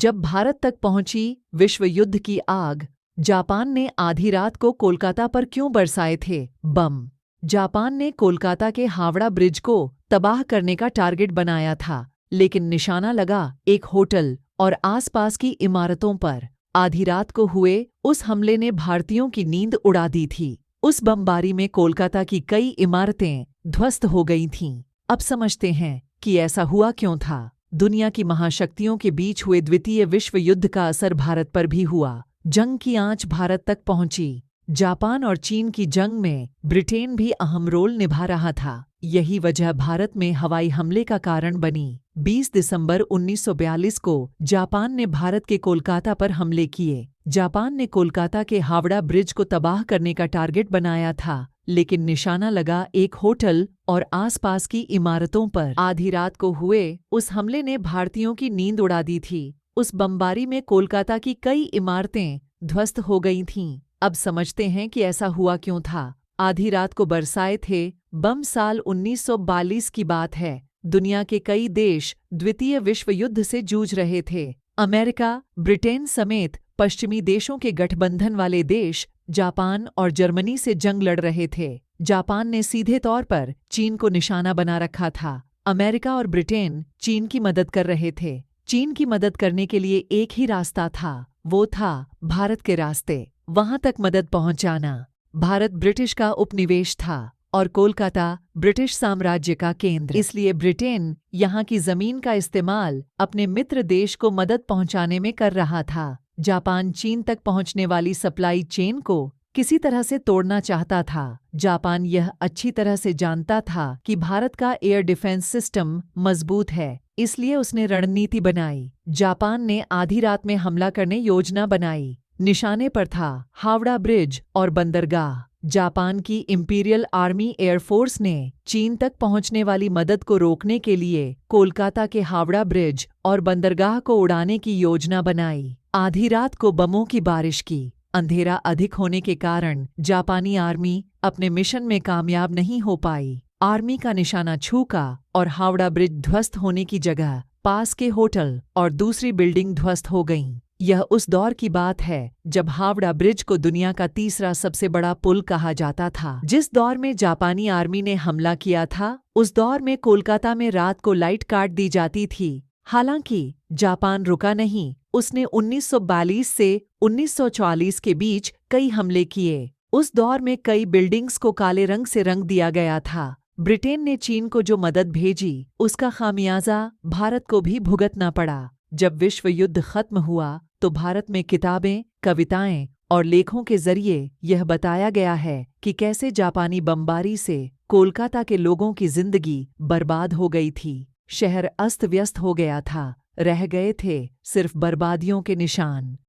जब भारत तक पहुंची विश्व युद्ध की आग, जापान ने आधी रात को कोलकाता पर क्यों बरसाए थे बम? जापान ने कोलकाता के हावड़ा ब्रिज को तबाह करने का टारगेट बनाया था, लेकिन निशाना लगा एक होटल और आसपास की इमारतों पर। आधी रात को हुए उस हमले ने भारतीयों की नींद उड़ा दी थी। उस बमबारी में कोलकाता की कई इमारतें ध्वस्त हो गई थीं। अब समझते हैं कि ऐसा हुआ क्यों था। दुनिया की महाशक्तियों के बीच हुए द्वितीय विश्व युद्ध का असर भारत पर भी हुआ। जंग की आंच भारत तक पहुंची। जापान और चीन की जंग में ब्रिटेन भी अहम रोल निभा रहा था। यही वजह भारत में हवाई हमले का कारण बनी। 20 दिसंबर 1942 को जापान ने भारत के कोलकाता पर हमले किए। जापान ने कोलकाता के हावड़ा ब्रिज को तबाह करने का टारगेट बनाया था, लेकिन निशाना लगा एक होटल और आसपास की इमारतों पर। आधी रात को हुए उस हमले ने भारतीयों की नींद उड़ा दी थी। उस बमबारी में कोलकाता की कई इमारतें ध्वस्त हो गई थीं। अब समझते हैं कि ऐसा हुआ क्यों था। आधी रात को बरसाए थे बम। साल 1942 की बात है। दुनिया के कई देश द्वितीय विश्व युद्ध से जूझ रहे थे। अमेरिका, ब्रिटेन समेत पश्चिमी देशों के गठबंधन वाले देश जापान और जर्मनी से जंग लड़ रहे थे। जापान ने सीधे तौर पर चीन को निशाना बना रखा था। अमेरिका और ब्रिटेन चीन की मदद कर रहे थे। चीन की मदद करने के लिए एक ही रास्ता था, वो था भारत के रास्ते। वहां तक मदद पहुंचाना। भारत ब्रिटिश का उपनिवेश था और कोलकाता ब्रिटिश साम्राज्य का केंद्र। इसलिए ब्रिटेन यहाँ की जमीन का इस्तेमाल अपने मित्र देश को मदद पहुंचाने में कर रहा था। जापान चीन तक पहुंचने वाली सप्लाई चेन को किसी तरह से तोड़ना चाहता था। जापान यह अच्छी तरह से जानता था कि भारत का एयर डिफेंस सिस्टम मजबूत है, इसलिए उसने रणनीति बनाई। जापान ने आधी रात में हमला करने योजना बनाई। निशाने पर था हावड़ा ब्रिज और बंदरगाह। जापान की इंपीरियल आर्मी एयरफोर्स ने चीन तक पहुंचने वाली मदद को रोकने के लिए कोलकाता के हावड़ा ब्रिज और बंदरगाह को उड़ाने की योजना बनाई। आधी रात को बमों की बारिश की। अंधेरा अधिक होने के कारण जापानी आर्मी अपने मिशन में कामयाब नहीं हो पाई। आर्मी का निशाना छूका और हावड़ा ब्रिज ध्वस्त होने की जगह पास के होटल और दूसरी बिल्डिंग ध्वस्त हो गईं। यह उस दौर की बात है जब हावड़ा ब्रिज को दुनिया का तीसरा सबसे बड़ा पुल कहा जाता था। जिस दौर में जापानी आर्मी ने हमला किया था, उस दौर में कोलकाता में रात को लाइट काट दी जाती थी। हालांकि जापान रुका नहीं। उसने 1942 से 1944 के बीच कई हमले किए। उस दौर में कई बिल्डिंग्स को काले रंग से रंग दिया गया था। ब्रिटेन ने चीन को जो मदद भेजी, उसका खामियाजा भारत को भी भुगतना पड़ा। जब विश्व युद्ध खत्म हुआ तो भारत में किताबें, कविताएं और लेखों के जरिए यह बताया गया है कि कैसे जापानी बमबारी से कोलकाता के लोगों की जिंदगी बर्बाद हो गई थी। शहर अस्त व्यस्त हो गया था। रह गए थे सिर्फ बर्बादियों के निशान।